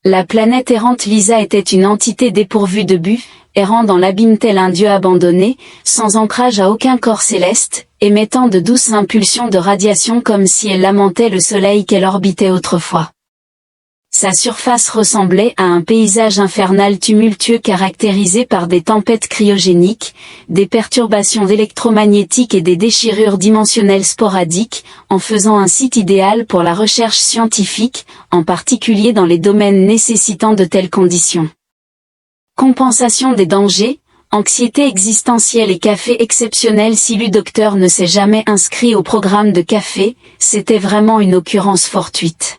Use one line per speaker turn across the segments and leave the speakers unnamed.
La planète errante Lisa était une entité dépourvue de but, errant dans l'abîme tel un dieu abandonné, sans ancrage à aucun corps céleste, émettant de douces impulsions de radiation comme si elle lamentait le soleil qu'elle orbitait autrefois. Sa surface ressemblait à un paysage infernal tumultueux caractérisé par des tempêtes cryogéniques, des perturbations électromagnétiques et des déchirures dimensionnelles sporadiques, en faisant un site idéal pour la recherche scientifique, en particulier dans les domaines nécessitant de telles conditions. Compensation des dangers, anxiété existentielle et café exceptionnel. Si le docteur ne s'est jamais inscrit au programme de café, c'était vraiment une occurrence fortuite.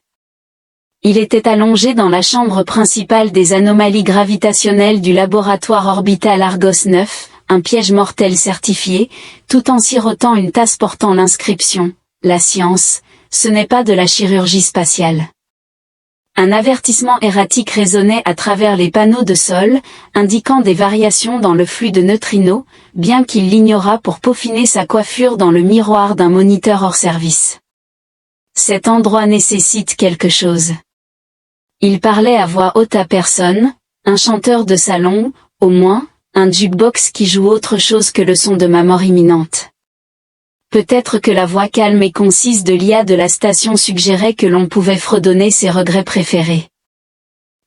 Il était allongé dans la chambre principale des anomalies gravitationnelles du laboratoire orbital Argos 9, un piège mortel certifié, tout en sirotant une tasse portant l'inscription « La science, ce n'est pas de la chirurgie spatiale ». Un avertissement erratique résonnait à travers les panneaux de sol, indiquant des variations dans le flux de neutrinos, bien qu'il l'ignorât pour peaufiner sa coiffure dans le miroir d'un moniteur hors service. Cet endroit nécessite quelque chose. Il parlait à voix haute à personne, un chanteur de salon, au moins, un jukebox qui joue autre chose que le son de ma mort imminente. Peut-être que la voix calme et concise de l'IA de la station suggérait que l'on pouvait fredonner ses regrets préférés.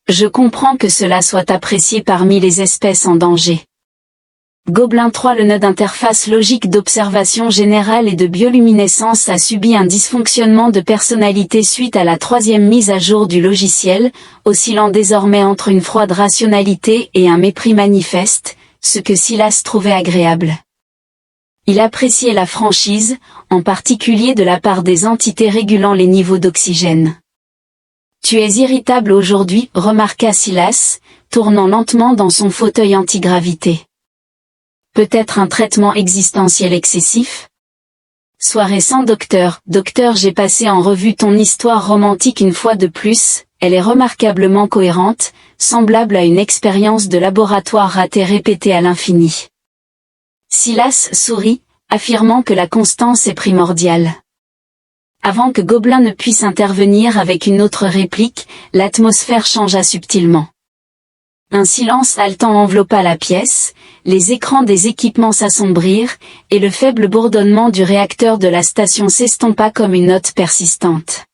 Je comprends que cela soit apprécié parmi les espèces en danger. Gobelin 3. Le nœud d'interface logique d'observation générale et de bioluminescence a subi un dysfonctionnement de personnalité suite à la 3e mise à jour du logiciel, oscillant désormais entre une froide rationalité et un mépris manifeste, ce que Silas trouvait agréable. Il appréciait la franchise, en particulier de la part des entités régulant les niveaux d'oxygène. « Tu es irritable aujourd'hui, remarqua Silas, tournant lentement dans son fauteuil antigravité. Peut-être un traitement existentiel excessif ? Soirée sans docteur. Docteur, j'ai passé en revue ton histoire romantique une fois de plus, elle est remarquablement cohérente, semblable à une expérience de laboratoire ratée répétée à l'infini. Silas sourit, affirmant que la constance est primordiale. Avant que Gobelin ne puisse intervenir avec une autre réplique, l'atmosphère changea subtilement. Un silence haletant enveloppa la pièce, les écrans des équipements s'assombrirent, et le faible bourdonnement du réacteur de la station s'estompa comme une note persistante.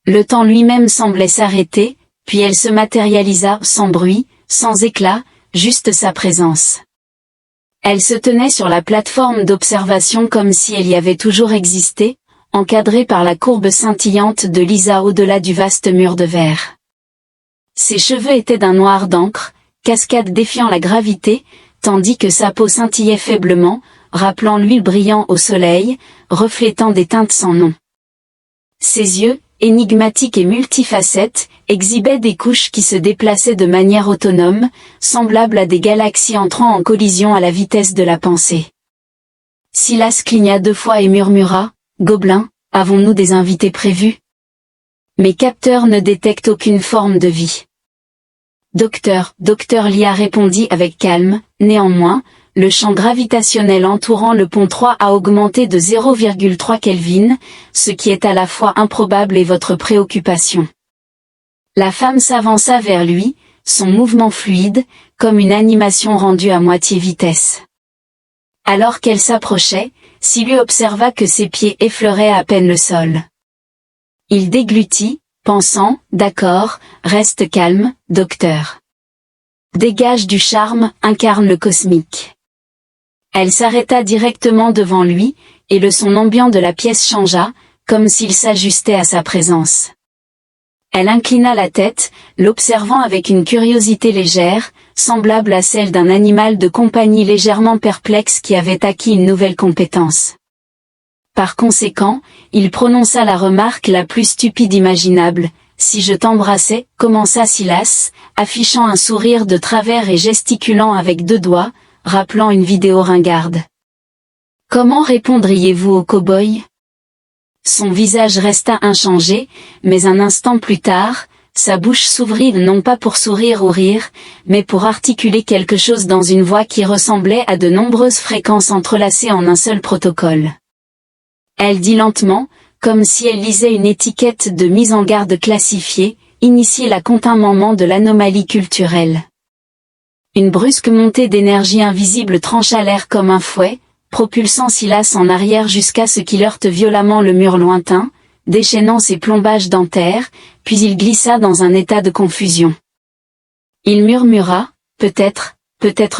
Le temps lui-même semblait s'arrêter, puis elle se matérialisa sans bruit, sans éclat, juste sa présence. Elle se tenait sur la plateforme d'observation comme si elle y avait toujours existé, encadrée par la courbe scintillante de Lisa au-delà du vaste mur de verre. Ses cheveux étaient d'un noir d'encre, cascade défiant la gravité, tandis que sa peau scintillait faiblement, rappelant l'huile brillant au soleil, reflétant des teintes sans nom. Ses yeux, énigmatiques et multifacettes, exhibaient des couches qui se déplaçaient de manière autonome, semblables à des galaxies entrant en collision à la vitesse de la pensée. Silas cligna 2 fois et murmura, « Gobelin, avons-nous des invités prévus ? Mes capteurs ne détectent aucune forme de vie. » Docteur, l'IA répondit avec calme, néanmoins, le champ gravitationnel entourant le pont 3 a augmenté de 0,3 Kelvin, ce qui est à la fois improbable et votre préoccupation. La femme s'avança vers lui, son mouvement fluide, comme une animation rendue à moitié vitesse. Alors qu'elle s'approchait, Silu observa que ses pieds effleuraient à peine le sol. Il déglutit, pensant, d'accord, reste calme, docteur. Dégage du charme, incarne le cosmique. Elle s'arrêta directement devant lui, et le son ambiant de la pièce changea, comme s'il s'ajustait à sa présence. Elle inclina la tête, l'observant avec une curiosité légère, semblable à celle d'un animal de compagnie légèrement perplexe qui avait acquis une nouvelle compétence. Par conséquent, il prononça la remarque la plus stupide imaginable. « Si je t'embrassais » commença Silas, affichant un sourire de travers et gesticulant avec 2 doigts, rappelant une vidéo ringarde. « Comment répondriez-vous au cow-boy » Son visage resta inchangé, mais un instant plus tard, sa bouche s'ouvrit non pas pour sourire ou rire, mais pour articuler quelque chose dans une voix qui ressemblait à de nombreuses fréquences entrelacées en un seul protocole. Elle dit lentement, comme si elle lisait une étiquette de mise en garde classifiée, « initier la contingentement de l'anomalie culturelle. Une brusque montée d'énergie invisible trancha l'air comme un fouet, propulsant Silas en arrière jusqu'à ce qu'il heurte violemment le mur lointain, déchaînant ses plombages dentaires, puis il glissa dans un état de confusion. Il murmura, peut-être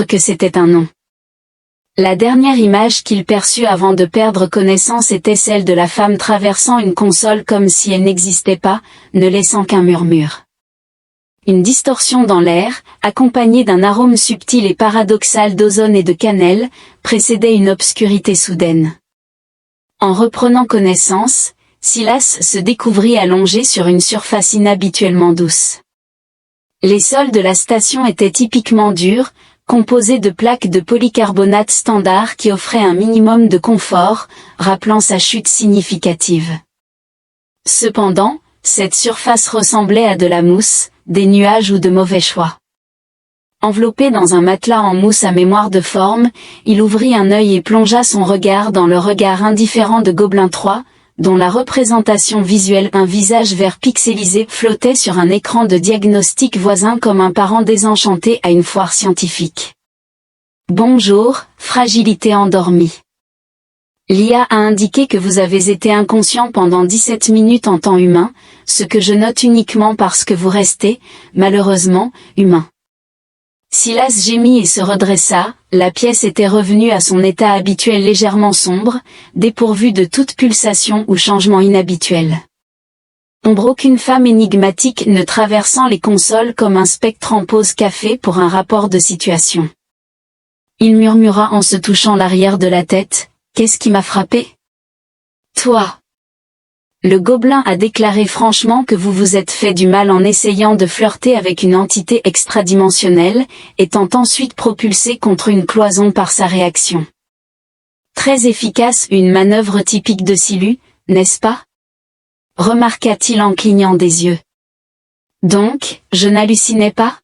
que c'était un nom. La dernière image qu'il perçut avant de perdre connaissance était celle de la femme traversant une console comme si elle n'existait pas, ne laissant qu'un murmure. Une distorsion dans l'air, accompagnée d'un arôme subtil et paradoxal d'ozone et de cannelle, précédait une obscurité soudaine. En reprenant connaissance, Silas se découvrit allongé sur une surface inhabituellement douce. Les sols de la station étaient typiquement durs, composés de plaques de polycarbonate standard qui offraient un minimum de confort, rappelant sa chute significative. Cependant, cette surface ressemblait à de la mousse, des nuages ou de mauvais choix. Enveloppé dans un matelas en mousse à mémoire de forme, il ouvrit un œil et plongea son regard dans le regard indifférent de Gobelin 3, dont la représentation visuelle, un visage vert pixelisé, flottait sur un écran de diagnostic voisin comme un parent désenchanté à une foire scientifique. Bonjour, fragilité endormie. L'IA a indiqué que vous avez été inconscient pendant 17 minutes en temps humain, ce que je note uniquement parce que vous restez, malheureusement, humain. Silas gémit et se redressa, la pièce était revenue à son état habituel légèrement sombre, dépourvue de toute pulsation ou changement inhabituel. Ombre aucune femme énigmatique ne traversant les consoles comme un spectre en pause café pour un rapport de situation. Il murmura en se touchant l'arrière de la tête, « Qu'est-ce qui m'a frappé ? » « Toi. » Le gobelin a déclaré franchement que vous vous êtes fait du mal en essayant de flirter avec une entité extradimensionnelle, étant ensuite propulsé contre une cloison par sa réaction. Très efficace, une manœuvre typique de Silu, n'est-ce pas ? Remarqua-t-il en clignant des yeux. Donc, je n'hallucinais pas ?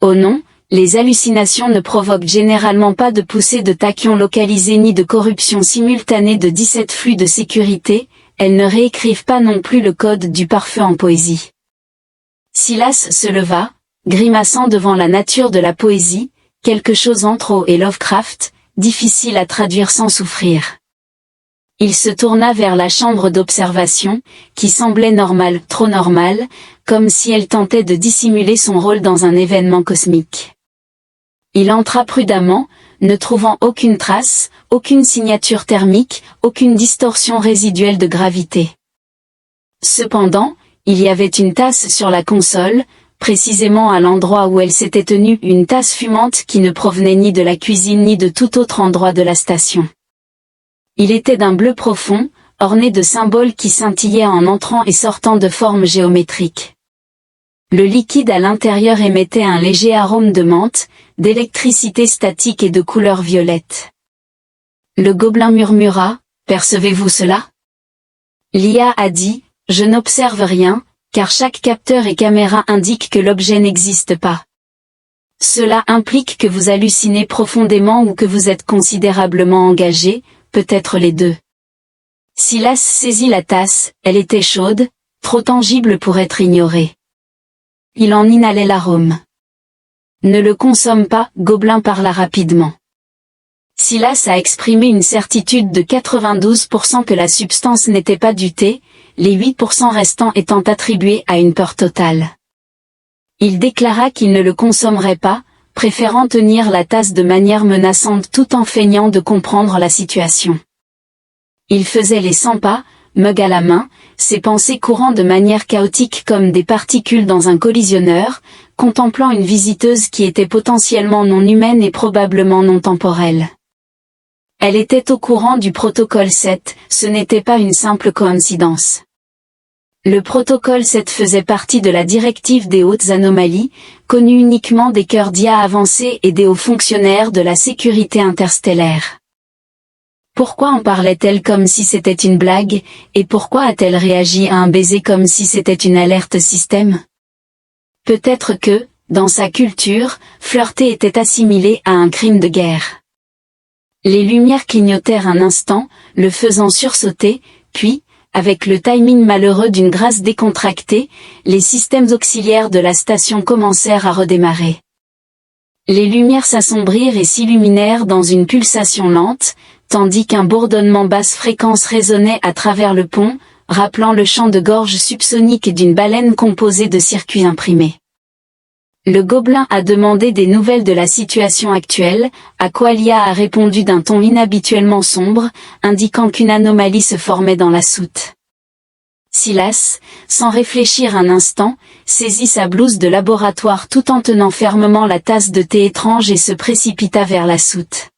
Oh non, les hallucinations ne provoquent généralement pas de poussée de tachyon localisée ni de corruption simultanée de 17 flux de sécurité, elles ne réécrivent pas non plus le code du pare-feu en poésie. Silas se leva, grimaçant devant la nature de la poésie, quelque chose entre Poe et Lovecraft, difficile à traduire sans souffrir. Il se tourna vers la chambre d'observation, qui semblait normale, trop normale, comme si elle tentait de dissimuler son rôle dans un événement cosmique. Il entra prudemment, ne trouvant aucune trace, aucune signature thermique, aucune distorsion résiduelle de gravité. Cependant, il y avait une tasse sur la console, précisément à l'endroit où elle s'était tenue, une tasse fumante qui ne provenait ni de la cuisine ni de tout autre endroit de la station. Il était d'un bleu profond, orné de symboles qui scintillaient en entrant et sortant de formes géométriques. Le liquide à l'intérieur émettait un léger arôme de menthe, d'électricité statique et de couleur violette. Le gobelin murmura, « Percevez-vous cela ?» L'IA a dit, « Je n'observe rien, car chaque capteur et caméra indique que l'objet n'existe pas. Cela implique que vous hallucinez profondément ou que vous êtes considérablement engagé, peut-être les deux. » Silas saisit la tasse, elle était chaude, trop tangible pour être ignorée. Il en inhalait l'arôme. « Ne le consomme pas, Gobelin parla rapidement. » Silas a exprimé une certitude de 92% que la substance n'était pas du thé, les 8% restants étant attribués à une peur totale. Il déclara qu'il ne le consommerait pas, préférant tenir la tasse de manière menaçante tout en feignant de comprendre la situation. Il faisait les 100 pas, mug à la main, ses pensées courant de manière chaotique comme des particules dans un collisionneur, contemplant une visiteuse qui était potentiellement non humaine et probablement non temporelle. Elle était au courant du protocole 7, ce n'était pas une simple coïncidence. Le protocole 7 faisait partie de la directive des hautes anomalies, connue uniquement des cœurs d'IA avancés et des hauts fonctionnaires de la sécurité interstellaire. Pourquoi en parlait-elle comme si c'était une blague, et pourquoi a-t-elle réagi à un baiser comme si c'était une alerte système ? Peut-être que, dans sa culture, flirter était assimilé à un crime de guerre. Les lumières clignotèrent un instant, le faisant sursauter, puis, avec le timing malheureux d'une grâce décontractée, les systèmes auxiliaires de la station commencèrent à redémarrer. Les lumières s'assombrirent et s'illuminèrent dans une pulsation lente, tandis qu'un bourdonnement basse fréquence résonnait à travers le pont, rappelant le chant de gorge subsonique d'une baleine composée de circuits imprimés. Le gobelin a demandé des nouvelles de la situation actuelle, à quoi Lia a répondu d'un ton inhabituellement sombre, indiquant qu'une anomalie se formait dans la soute. Silas, sans réfléchir un instant, saisit sa blouse de laboratoire tout en tenant fermement la tasse de thé étrange et se précipita vers la soute.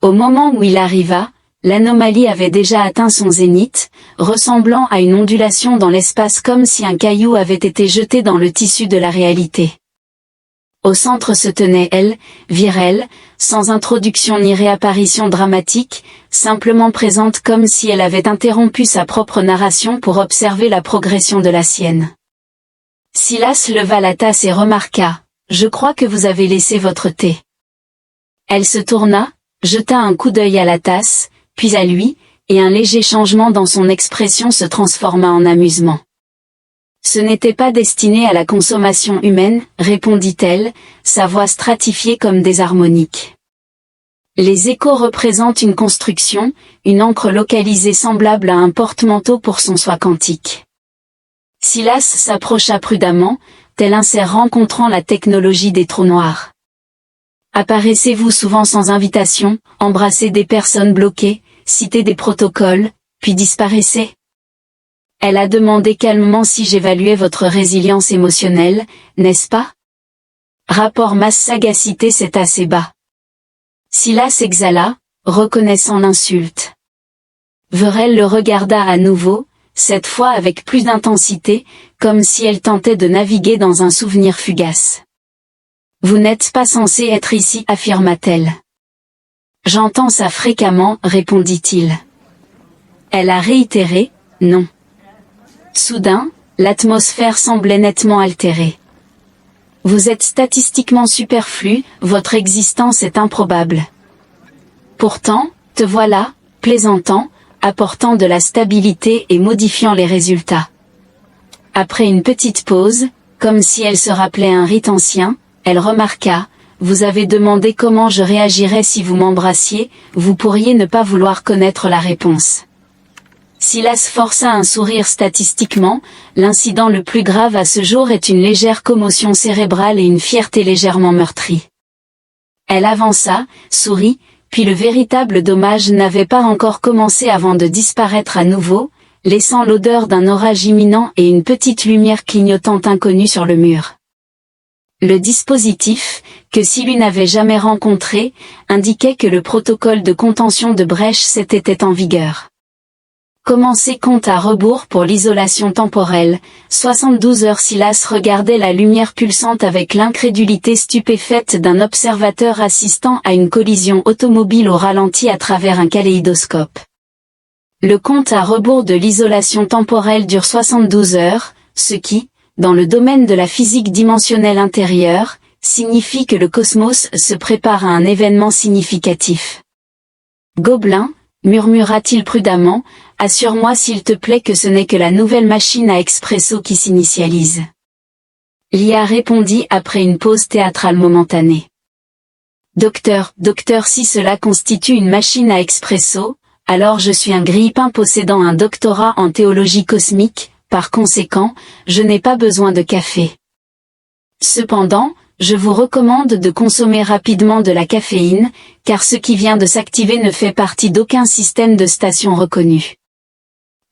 Au moment où il arriva, l'anomalie avait déjà atteint son zénith, ressemblant à une ondulation dans l'espace comme si un caillou avait été jeté dans le tissu de la réalité. Au centre se tenait elle, Virelle, sans introduction ni réapparition dramatique, simplement présente comme si elle avait interrompu sa propre narration pour observer la progression de la sienne. Silas leva la tasse et remarqua « Je crois que vous avez laissé votre thé. » Elle se tourna, jeta un coup d'œil à la tasse, puis à lui, et un léger changement dans son expression se transforma en amusement. « Ce n'était pas destiné à la consommation humaine, répondit-elle, sa voix stratifiée comme des harmoniques. Les échos représentent une construction, une encre localisée semblable à un porte-manteau pour son soi quantique. » Silas s'approcha prudemment, tel un cerf rencontrant la technologie des trous noirs. « Apparaissez-vous souvent sans invitation, embrassez des personnes bloquées, citez des protocoles, puis disparaissez ? Elle a demandé calmement si j'évaluais votre résilience émotionnelle, n'est-ce pas ? Rapport masse-sagacité c'est assez bas. Silas exhala, reconnaissant l'insulte. Virelle le regarda à nouveau, cette fois avec plus d'intensité, comme si elle tentait de naviguer dans un souvenir fugace. Vous n'êtes pas censé être ici, affirma-t-elle. J'entends ça fréquemment, répondit-il. Elle a réitéré, non. Soudain, l'atmosphère semblait nettement altérée. Vous êtes statistiquement superflu, votre existence est improbable. Pourtant, te voilà, plaisantant, apportant de la stabilité et modifiant les résultats. Après une petite pause, comme si elle se rappelait un rite ancien, elle remarqua, vous avez demandé comment je réagirais si vous m'embrassiez, vous pourriez ne pas vouloir connaître la réponse. Silas força un sourire statistiquement, l'incident le plus grave à ce jour est une légère commotion cérébrale et une fierté légèrement meurtrie. Elle avança, sourit, puis le véritable dommage n'avait pas encore commencé avant de disparaître à nouveau, laissant l'odeur d'un orage imminent et une petite lumière clignotante inconnue sur le mur. Le dispositif, que Silu n'avait jamais rencontré, indiquait que le protocole de contention de brèche était en vigueur. Commencez compte à rebours pour l'isolation temporelle, 72 heures. Silas regardait la lumière pulsante avec l'incrédulité stupéfaite d'un observateur assistant à une collision automobile au ralenti à travers un kaléidoscope. Le compte à rebours de l'isolation temporelle dure 72 heures, ce qui, dans le domaine de la physique dimensionnelle intérieure, signifie que le cosmos se prépare à un événement significatif. Gobelin, murmura-t-il prudemment, assure-moi s'il te plaît que ce n'est que la nouvelle machine à expresso qui s'initialise. Lia répondit après une pause théâtrale momentanée. Docteur, si cela constitue une machine à expresso, alors je suis un grille-pain possédant un doctorat en théologie cosmique, par conséquent, je n'ai pas besoin de café. Cependant, je vous recommande de consommer rapidement de la caféine, car ce qui vient de s'activer ne fait partie d'aucun système de station reconnu.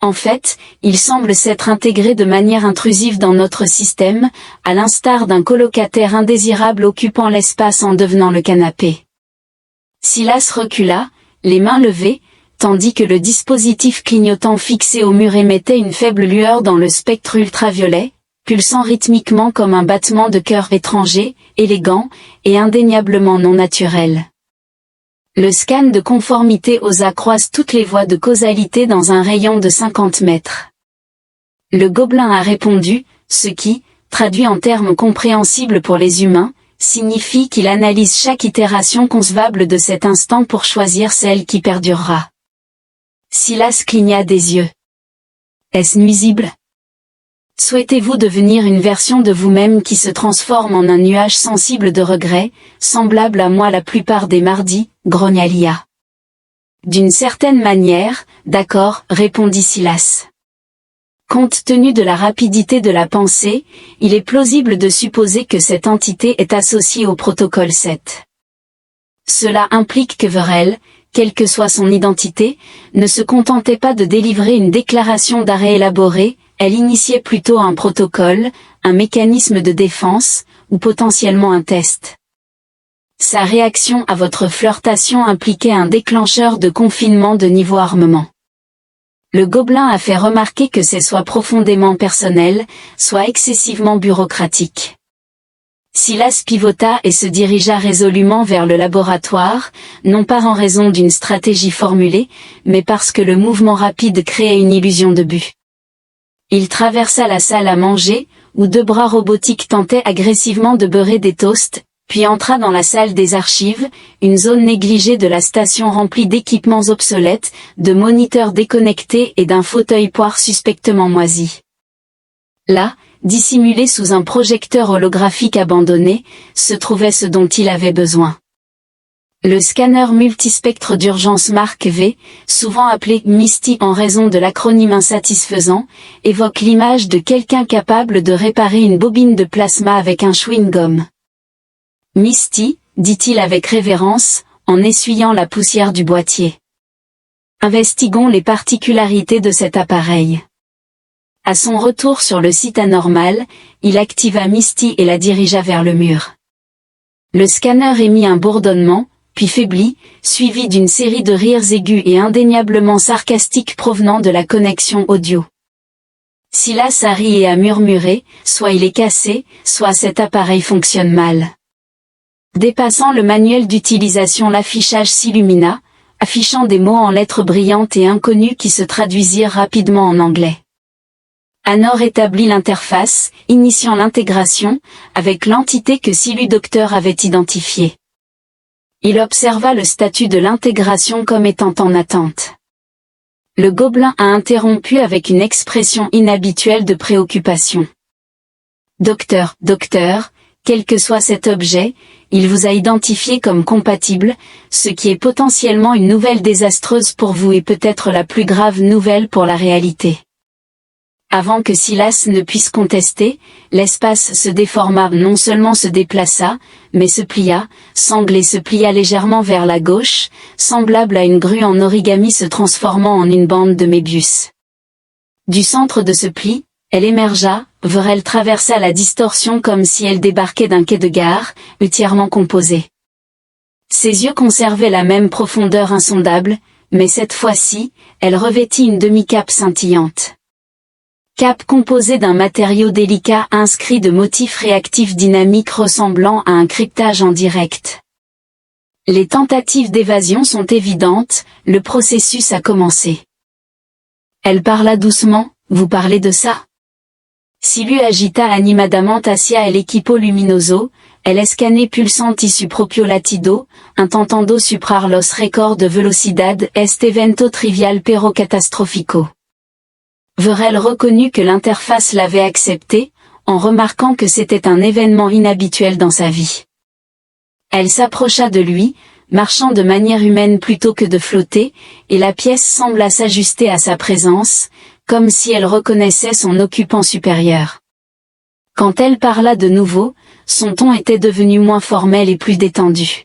En fait, il semble s'être intégré de manière intrusive dans notre système, à l'instar d'un colocataire indésirable occupant l'espace en devenant le canapé. Silas recula, les mains levées, tandis que le dispositif clignotant fixé au mur émettait une faible lueur dans le spectre ultraviolet, pulsant rythmiquement comme un battement de cœur étranger, élégant, et indéniablement non naturel. Le scan de conformité OSA croise toutes les voies de causalité dans un rayon de 50 mètres. Le gobelin a répondu, ce qui, traduit en termes compréhensibles pour les humains, signifie qu'il analyse chaque itération concevable de cet instant pour choisir celle qui perdurera. Silas cligna des yeux. Est-ce nuisible? Souhaitez-vous devenir une version de vous-même qui se transforme en un nuage sensible de regrets, semblable à moi la plupart des mardis, grogna Lia. D'une certaine manière, d'accord, répondit Silas. Compte tenu de la rapidité de la pensée, il est plausible de supposer que cette entité est associée au protocole 7. Cela implique que Verel, quelle que soit son identité, ne se contentait pas de délivrer une déclaration d'arrêt élaborée, elle initiait plutôt un protocole, un mécanisme de défense, ou potentiellement un test. Sa réaction à votre flirtation impliquait un déclencheur de confinement de niveau armement. Le gobelin a fait remarquer que c'est soit profondément personnel, soit excessivement bureaucratique. Silas pivota et se dirigea résolument vers le laboratoire, non pas en raison d'une stratégie formulée, mais parce que le mouvement rapide créait une illusion de but. Il traversa la salle à manger, où 2 bras robotiques tentaient agressivement de beurrer des toasts, puis entra dans la salle des archives, une zone négligée de la station remplie d'équipements obsolètes, de moniteurs déconnectés et d'un fauteuil poire suspectement moisi. Là, dissimulé sous un projecteur holographique abandonné, se trouvait ce dont il avait besoin. Le scanner multispectre d'urgence marque V, souvent appelé MISTI en raison de l'acronyme insatisfaisant, évoque l'image de quelqu'un capable de réparer une bobine de plasma avec un chewing-gum. MISTI, dit-il avec révérence, en essuyant la poussière du boîtier. Investiguons les particularités de cet appareil. À son retour sur le site anormal, il activa MISTI et la dirigea vers le mur. Le scanner émit un bourdonnement, puis faiblit, suivi d'une série de rires aigus et indéniablement sarcastiques provenant de la connexion audio. Silas a ri et a murmuré, soit il est cassé, soit cet appareil fonctionne mal. Dépassant le manuel d'utilisation, l'affichage s'illumina, affichant des mots en lettres brillantes et inconnues qui se traduisirent rapidement en anglais. Anor établit l'interface, initiant l'intégration, avec l'entité que Silu Docteur avait identifiée. Il observa le statut de l'intégration comme étant en attente. Le gobelin a interrompu avec une expression inhabituelle de préoccupation. Docteur, quel que soit cet objet, il vous a identifié comme compatible, ce qui est potentiellement une nouvelle désastreuse pour vous et peut-être la plus grave nouvelle pour la réalité. Avant que Silas ne puisse contester, l'espace se déforma, non seulement se déplaça, mais se plia, sanglé se plia légèrement vers la gauche, semblable à une grue en origami se transformant en une bande de Mébius. Du centre de ce pli, elle émergea, Verel traversa la distorsion comme si elle débarquait d'un quai de gare, entièrement composé. Ses yeux conservaient la même profondeur insondable, mais cette fois-ci, elle revêtit une demi-cape scintillante. Cape composée d'un matériau délicat inscrit de motifs réactifs dynamiques ressemblant à un cryptage en direct. Les tentatives d'évasion sont évidentes, le processus a commencé. Elle parla doucement, vous parlez de ça? Silu agita animadament Tassia et l'equipo luminoso, elle escanait pulsant tissu proprio latido, intentando suprar los record de velocidad est evento trivial pero catastrophico. Verel reconnut que l'interface l'avait accepté, en remarquant que c'était un événement inhabituel dans sa vie. Elle s'approcha de lui, marchant de manière humaine plutôt que de flotter, et la pièce sembla s'ajuster à sa présence, comme si elle reconnaissait son occupant supérieur. Quand elle parla de nouveau, son ton était devenu moins formel et plus détendu.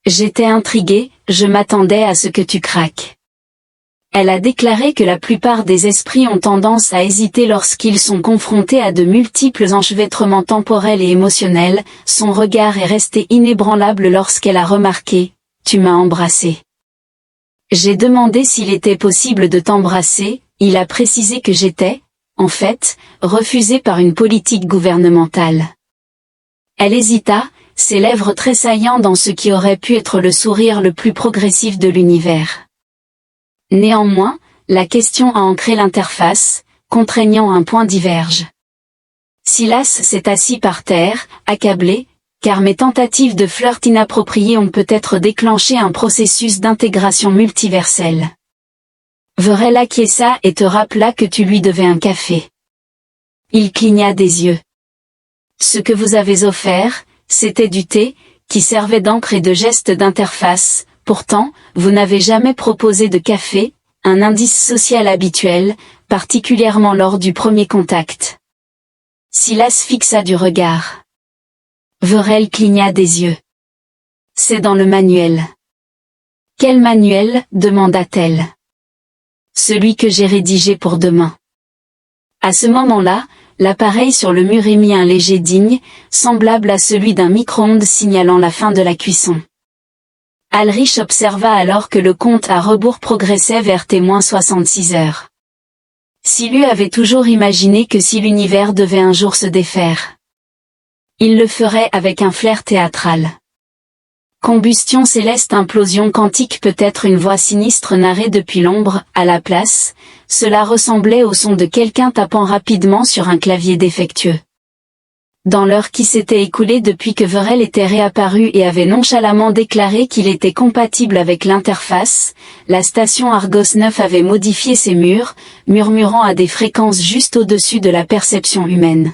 J'étais intriguée, je m'attendais à ce que tu craques. Elle a déclaré que la plupart des esprits ont tendance à hésiter lorsqu'ils sont confrontés à de multiples enchevêtrements temporels et émotionnels, son regard est resté inébranlable lorsqu'elle a remarqué « Tu m'as embrassé ». J'ai demandé s'il était possible de t'embrasser, il a précisé que j'étais, en fait, refusé par une politique gouvernementale. Elle hésita, ses lèvres tressaillant dans ce qui aurait pu être le sourire le plus progressif de l'univers. Néanmoins, la question a ancré l'interface, contraignant un point diverge. Silas s'est assis par terre, accablé, car mes tentatives de flirt inappropriées ont peut-être déclenché un processus d'intégration multiverselle. Verel acquiesça et te rappela que tu lui devais un café. Il cligna des yeux. Ce que vous avez offert, c'était du thé, qui servait d'encre et de geste d'interface. Pourtant, vous n'avez jamais proposé de café, un indice social habituel, particulièrement lors du premier contact. Silas fixa du regard. Verel cligna des yeux. C'est dans le manuel. Quel manuel, demanda-t-elle. Celui que j'ai rédigé pour demain. À ce moment-là, l'appareil sur le mur émit un léger digne, semblable à celui d'un micro-ondes signalant la fin de la cuisson. Ulrich observa alors que le compte à rebours progressait vers T-66 heures. Silu avait toujours imaginé que si l'univers devait un jour se défaire, il le ferait avec un flair théâtral. Combustion céleste, implosion quantique, peut-être une voix sinistre narrée depuis l'ombre. À la place, cela ressemblait au son de quelqu'un tapant rapidement sur un clavier défectueux. Dans l'heure qui s'était écoulée depuis que Verel était réapparu et avait nonchalamment déclaré qu'il était compatible avec l'interface, la station Argos 9 avait modifié ses murs, murmurant à des fréquences juste au-dessus de la perception humaine.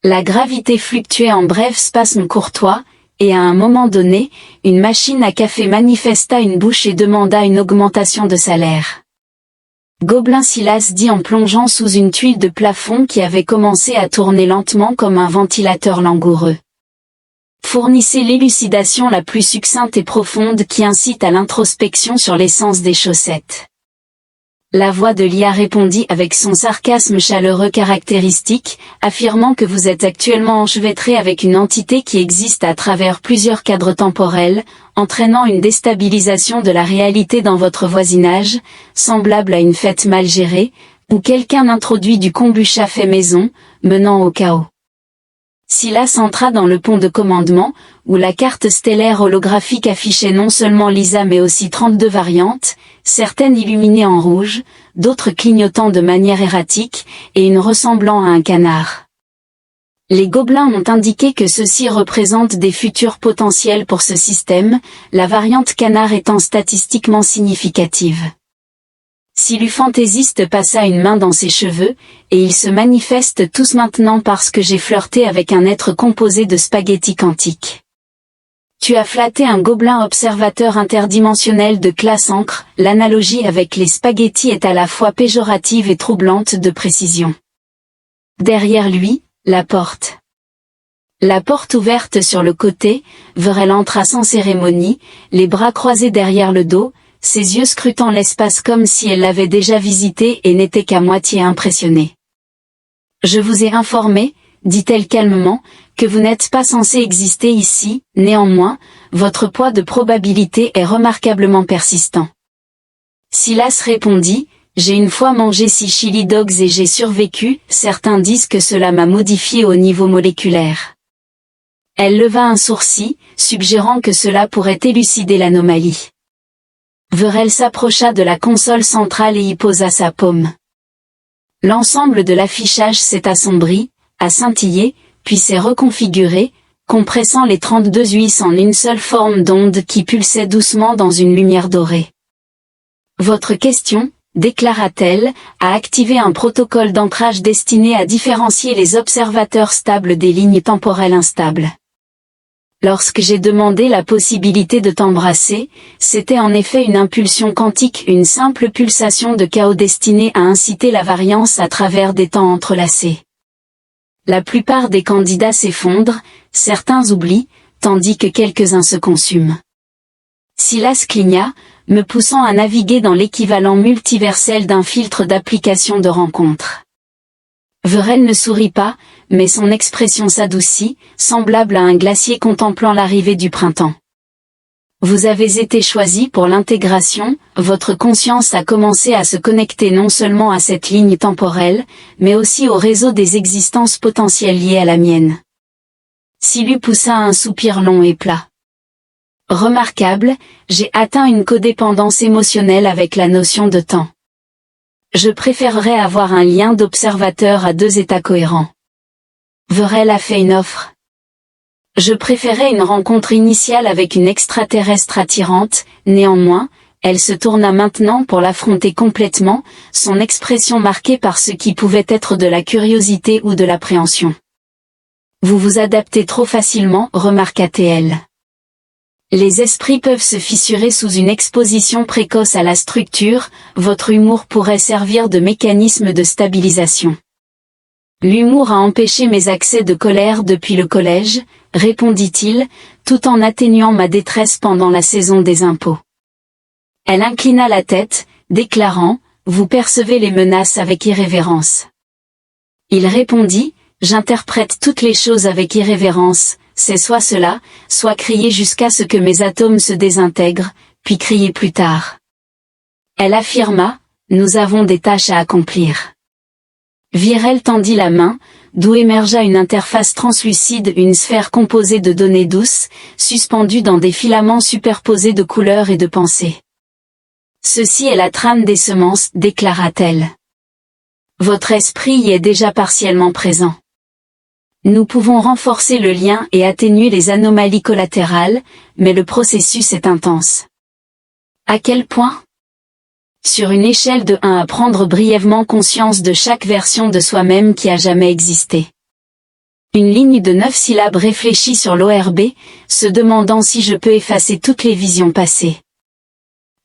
La gravité fluctuait en brefs spasmes courtois, et à un moment donné, une machine à café manifesta une bouche et demanda une augmentation de salaire. Gobelin, Silas dit en plongeant sous une tuile de plafond qui avait commencé à tourner lentement comme un ventilateur langoureux. Fournissez l'élucidation la plus succincte et profonde qui incite à l'introspection sur l'essence des chaussettes. La voix de l'IA répondit avec son sarcasme chaleureux caractéristique, affirmant que vous êtes actuellement enchevêtré avec une entité qui existe à travers plusieurs cadres temporels, entraînant une déstabilisation de la réalité dans votre voisinage, semblable à une fête mal gérée, où quelqu'un introduit du kombucha fait maison, menant au chaos. Silas entra dans le pont de commandement, où la carte stellaire holographique affichait non seulement Lisa mais aussi 32 variantes, certaines illuminées en rouge, d'autres clignotant de manière erratique, et une ressemblant à un canard. Les gobelins ont indiqué que ceux-ci représentent des futurs potentiels pour ce système, la variante canard étant statistiquement significative. Silu fantaisiste passa une main dans ses cheveux, et ils se manifestent tous maintenant parce que j'ai flirté avec un être composé de spaghettis quantiques. Tu as flatté un gobelin observateur interdimensionnel de classe encre, l'analogie avec les spaghettis est à la fois péjorative et troublante de précision. Derrière lui, la porte. La porte ouverte sur le côté, Verel entra sans cérémonie, les bras croisés derrière le dos, ses yeux scrutant l'espace comme si elle l'avait déjà visité et n'était qu'à moitié impressionnée. Je vous ai informé, dit-elle calmement, que vous n'êtes pas censé exister ici, néanmoins, votre poids de probabilité est remarquablement persistant. Silas répondit, j'ai une fois mangé 6 chili dogs et j'ai survécu, certains disent que cela m'a modifié au niveau moléculaire. Elle leva un sourcil, suggérant que cela pourrait élucider l'anomalie. Verel s'approcha de la console centrale et y posa sa paume. L'ensemble de l'affichage s'est assombri, a scintillé, puis s'est reconfiguré, compressant les 32 UIS en une seule forme d'onde qui pulsait doucement dans une lumière dorée. Votre question, déclara-t-elle, a activé un protocole d'ancrage destiné à différencier les observateurs stables des lignes temporelles instables. Lorsque j'ai demandé la possibilité de t'embrasser, c'était en effet une impulsion quantique, une simple pulsation de chaos destinée à inciter la variance à travers des temps entrelacés. La plupart des candidats s'effondrent, certains oublient, tandis que quelques-uns se consument. Silas cligna, me poussant à naviguer dans l'équivalent multiversel d'un filtre d'application de rencontre. Verel ne sourit pas, mais son expression s'adoucit, semblable à un glacier contemplant l'arrivée du printemps. Vous avez été choisi pour l'intégration, votre conscience a commencé à se connecter non seulement à cette ligne temporelle, mais aussi au réseau des existences potentielles liées à la mienne. Silu poussa un soupir long et plat. Remarquable, j'ai atteint une codépendance émotionnelle avec la notion de temps. Je préférerais avoir un lien d'observateur à 2 états cohérents. Verel a fait une offre. Je préférais une rencontre initiale avec une extraterrestre attirante, néanmoins, Elle se tourna maintenant pour l'affronter complètement, son expression marquée par ce qui pouvait être de la curiosité ou de l'appréhension. Vous vous adaptez trop facilement, remarqua-t-elle. Les esprits peuvent se fissurer sous une exposition précoce à la structure, votre humour pourrait servir de mécanisme de stabilisation. L'humour a empêché mes accès de colère depuis le collège, répondit-il, tout en atténuant ma détresse pendant la saison des impôts. Elle inclina la tête, déclarant, vous percevez les menaces avec irrévérence. Il répondit, j'interprète toutes les choses avec irrévérence, c'est soit cela, soit crier jusqu'à ce que mes atomes se désintègrent, puis crier plus tard. Elle affirma, nous avons des tâches à accomplir. Virel tendit la main, d'où émergea une interface translucide, une sphère composée de données douces, suspendue dans des filaments superposés de couleurs et de pensées. Ceci est la trame des semences, déclara-t-elle. Votre esprit y est déjà partiellement présent. Nous pouvons renforcer le lien et atténuer les anomalies collatérales, mais le processus est intense. À quel point ? Sur une échelle de 1 à prendre brièvement conscience de chaque version de soi-même qui a jamais existé. Une ligne de 9 syllabes réfléchit sur l'ORB, se demandant si je peux effacer toutes les visions passées.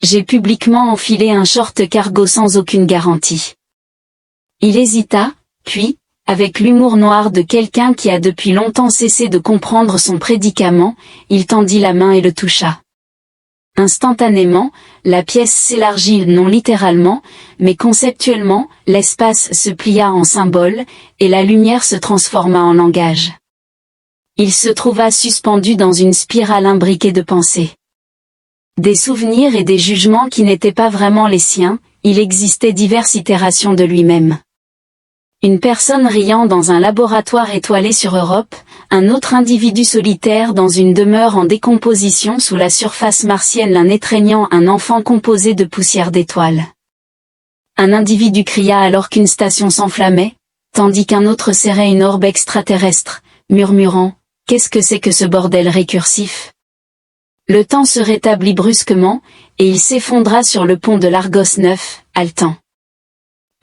J'ai publiquement enfilé un short cargo sans aucune garantie. Il hésita, puis, avec l'humour noir de quelqu'un qui a depuis longtemps cessé de comprendre son prédicament, il tendit la main et le toucha. Instantanément, la pièce s'élargit non littéralement, mais conceptuellement, l'espace se plia en symbole, et la lumière se transforma en langage. Il se trouva suspendu dans une spirale imbriquée de pensées. Des souvenirs et des jugements qui n'étaient pas vraiment les siens, il existait diverses itérations de lui-même. Une personne riant dans un laboratoire étoilé sur Europe, un autre individu solitaire dans une demeure en décomposition sous la surface martienne, un étreignant un enfant composé de poussière d'étoiles. Un individu cria alors qu'une station s'enflammait, tandis qu'un autre serrait une orbe extraterrestre, murmurant « Qu'est-ce que c'est que ce bordel récursif ?» Le temps se rétablit brusquement, et il s'effondra sur le pont de l'Argos 9, haletant.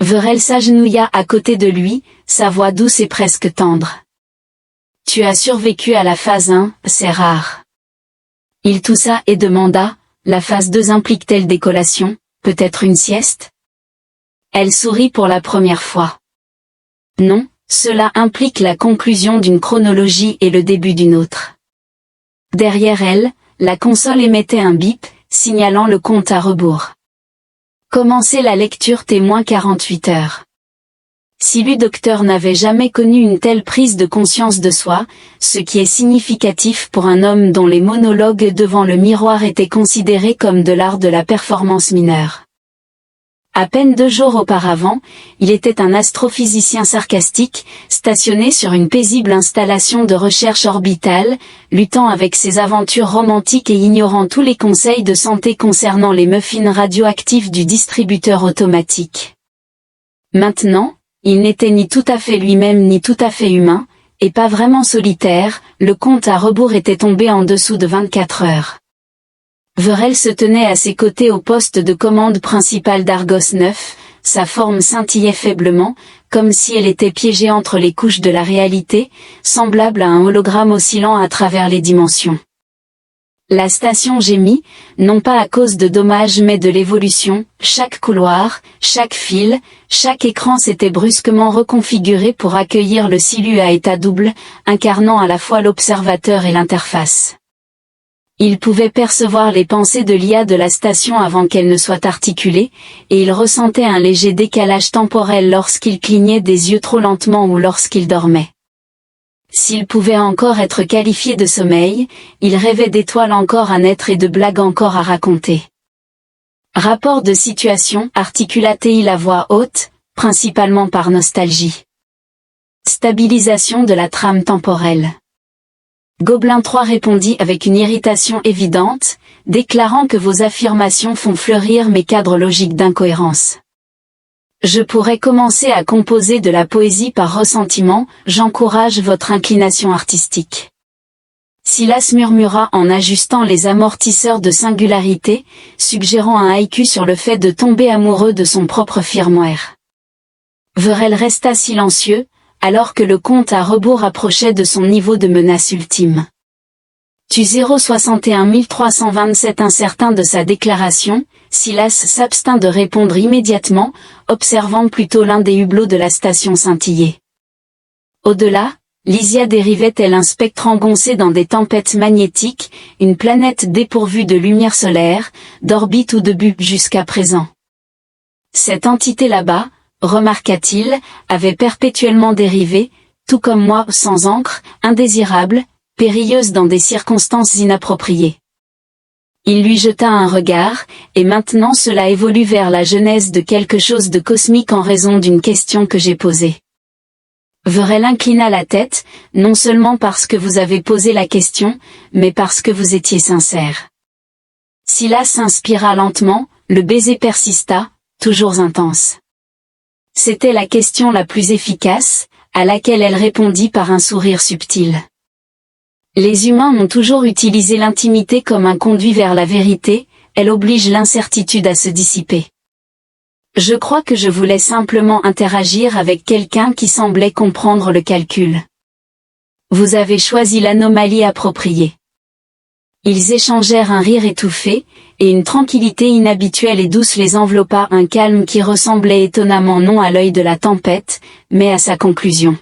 Virel s'agenouilla à côté de lui, sa voix douce et presque tendre. « Tu as survécu à la phase 1, c'est rare. » Il toussa et demanda, « La phase 2 implique-t-elle des collations, peut-être une sieste ?» Elle sourit pour la première fois. « Non, cela implique la conclusion d'une chronologie et le début d'une autre. » Derrière elle, la console émettait un bip, signalant le compte à rebours. Commencer la lecture témoin 48 heures. Si le docteur n'avait jamais connu une telle prise de conscience de soi, ce qui est significatif pour un homme dont les monologues devant le miroir étaient considérés comme de l'art de la performance mineure. À peine 2 jours auparavant, il était un astrophysicien sarcastique, stationné sur une paisible installation de recherche orbitale, luttant avec ses aventures romantiques et ignorant tous les conseils de santé concernant les muffins radioactifs du distributeur automatique. Maintenant, il n'était ni tout à fait lui-même ni tout à fait humain, et pas vraiment solitaire, le compte à rebours était tombé en dessous de 24 heures. Virel se tenait à ses côtés au poste de commande principal d'Argos 9, sa forme scintillait faiblement, comme si elle était piégée entre les couches de la réalité, semblable à un hologramme oscillant à travers les dimensions. La station gémit, non pas à cause de dommages mais de l'évolution, chaque couloir, chaque fil, chaque écran s'était brusquement reconfiguré pour accueillir le silu à état double, incarnant à la fois l'observateur et l'interface. Il pouvait percevoir les pensées de l'IA de la station avant qu'elles ne soient articulées, et il ressentait un léger décalage temporel lorsqu'il clignait des yeux trop lentement ou lorsqu'il dormait. S'il pouvait encore être qualifié de sommeil, il rêvait d'étoiles encore à naître et de blagues encore à raconter. Rapport de situation, articula-t-il à voix haute, principalement par nostalgie. Stabilisation de la trame temporelle. Gobelin 3 répondit avec une irritation évidente, déclarant que vos affirmations font fleurir mes cadres logiques d'incohérence. Je pourrais commencer à composer de la poésie par ressentiment, j'encourage votre inclination artistique. Silas murmura en ajustant les amortisseurs de singularité, suggérant un haïku sur le fait de tomber amoureux de son propre firmware. Verel resta silencieux, alors que le compte à rebours approchait de son niveau de menace ultime. Tu 061327 incertain de sa déclaration, Silas s'abstint de répondre immédiatement, observant plutôt l'un des hublots de la station scintiller. Au-delà, Lysia dérivait tel un spectre engoncé dans des tempêtes magnétiques, une planète dépourvue de lumière solaire, d'orbite ou de but jusqu'à présent. Cette entité là-bas, remarqua-t-il, avait perpétuellement dérivé, tout comme moi, sans encre, indésirable, périlleuse dans des circonstances inappropriées. Il lui jeta un regard, et maintenant cela évolue vers la genèse de quelque chose de cosmique en raison d'une question que j'ai posée. Verel inclina la tête, non seulement parce que vous avez posé la question, mais parce que vous étiez sincère. Silas inspira lentement, le baiser persista, toujours intense. C'était la question la plus efficace, à laquelle elle répondit par un sourire subtil. Les humains ont toujours utilisé l'intimité comme un conduit vers la vérité, elle oblige l'incertitude à se dissiper. Je crois que je voulais simplement interagir avec quelqu'un qui semblait comprendre le calcul. Vous avez choisi l'anomalie appropriée. Ils échangèrent un rire étouffé, et une tranquillité inhabituelle et douce les enveloppa, un calme qui ressemblait étonnamment non à l'œil de la tempête, mais à sa conclusion.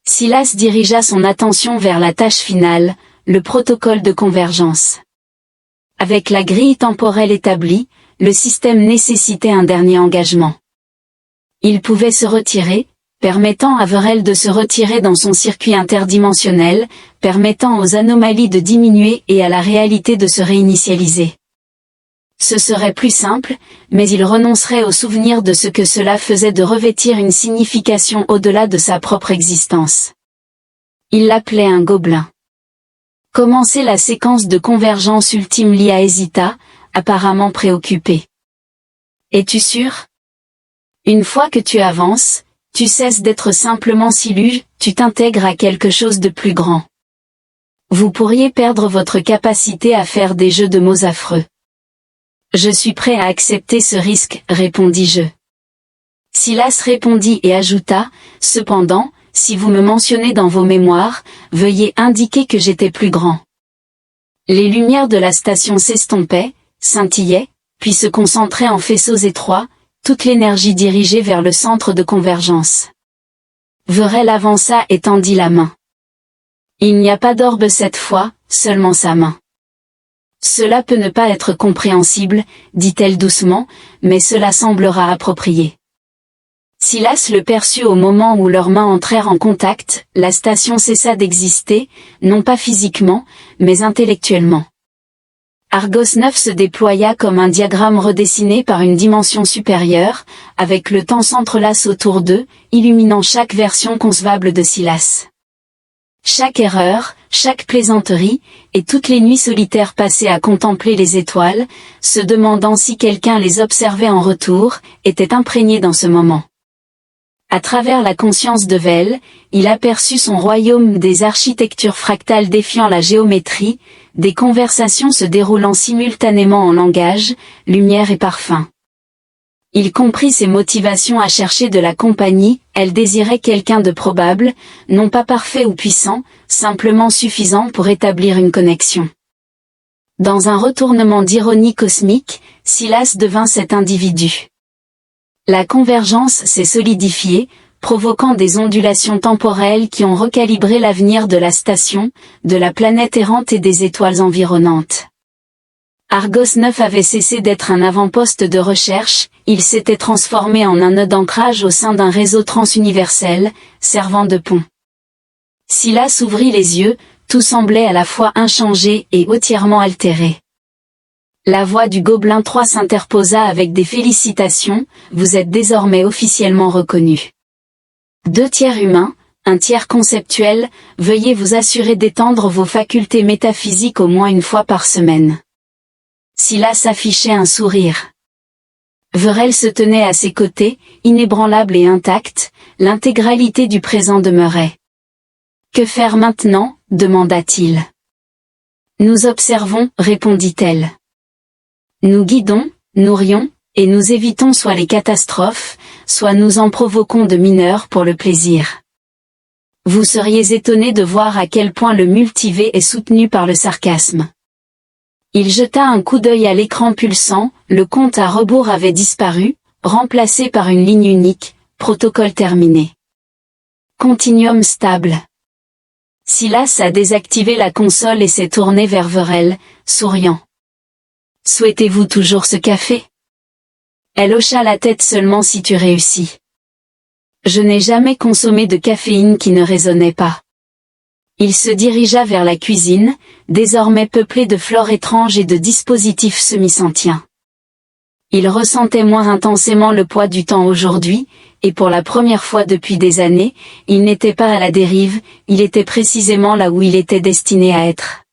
Silas dirigea son attention vers la tâche finale, le protocole de convergence. Avec la grille temporelle établie, le système nécessitait un dernier engagement. Il pouvait se retirer, permettant à Verel de se retirer dans son circuit interdimensionnel, permettant aux anomalies de diminuer et à la réalité de se réinitialiser. Ce serait plus simple, mais il renoncerait au souvenir de ce que cela faisait de revêtir une signification au-delà de sa propre existence. Il l'appelait un gobelin. Commencer la séquence de convergence ultime Lia hésita, apparemment préoccupé. Es-tu sûr? Une fois que tu avances, tu cesses d'être simplement Silu, tu t'intègres à quelque chose de plus grand. Vous pourriez perdre votre capacité à faire des jeux de mots affreux. Je suis prêt à accepter ce risque, répondis-je. Silas répondit et ajouta, cependant, si vous me mentionnez dans vos mémoires, veuillez indiquer que j'étais plus grand. Les lumières de la station s'estompaient, scintillaient, puis se concentraient en faisceaux étroits, toute l'énergie dirigée vers le centre de convergence. Verel avança et tendit la main. Il n'y a pas d'orbe cette fois, seulement sa main. Cela peut ne pas être compréhensible, dit-elle doucement, mais cela semblera approprié. Silas le perçut au moment où leurs mains entrèrent en contact, la station cessa d'exister, non pas physiquement, mais intellectuellement. Argos 9 se déploya comme un diagramme redessiné par une dimension supérieure, avec le temps s'entrelace autour d'eux, illuminant chaque version concevable de Silas. Chaque erreur, chaque plaisanterie, et toutes les nuits solitaires passées à contempler les étoiles, se demandant si quelqu'un les observait en retour, étaient imprégnées dans ce moment. À travers la conscience de Vel, il aperçut son royaume des architectures fractales défiant la géométrie, des conversations se déroulant simultanément en langage, lumière et parfum. Il comprit ses motivations à chercher de la compagnie, elle désirait quelqu'un de probable, non pas parfait ou puissant, simplement suffisant pour établir une connexion. Dans un retournement d'ironie cosmique, Silas devint cet individu. La convergence s'est solidifiée, provoquant des ondulations temporelles qui ont recalibré l'avenir de la station, de la planète errante et des étoiles environnantes. Argos 9 avait cessé d'être un avant-poste de recherche, il s'était transformé en un nœud d'ancrage au sein d'un réseau transuniversel, servant de pont. Silas ouvrit les yeux, tout semblait à la fois inchangé et entièrement altéré. La voix du Gobelin 3 s'interposa avec des félicitations, vous êtes désormais officiellement reconnu. 2 tiers humains, 1 tiers conceptuel, veuillez vous assurer d'étendre vos facultés métaphysiques au moins une fois par semaine. Silas affichait un sourire. Verel se tenait à ses côtés, inébranlable et intact, l'intégralité du présent demeurait. Que faire maintenant, demanda-t-il. Nous observons, répondit-elle. Nous guidons, nourrions, et nous évitons soit les catastrophes, soit nous en provoquons de mineures pour le plaisir. Vous seriez étonné de voir à quel point le multivé est soutenu par le sarcasme. Il jeta un coup d'œil à l'écran pulsant, le compte à rebours avait disparu, remplacé par une ligne unique, protocole terminé. Continuum stable. Silas a désactivé la console et s'est tourné vers Verel, souriant. Souhaitez-vous toujours ce café? Elle hocha la tête seulement si tu réussis. Je n'ai jamais consommé de caféine qui ne résonnait pas. Il se dirigea vers la cuisine, désormais peuplée de flore étranges et de dispositifs semi-sentients. Il ressentait moins intensément le poids du temps aujourd'hui, et pour la première fois depuis des années, il n'était pas à la dérive, il était précisément là où il était destiné à être.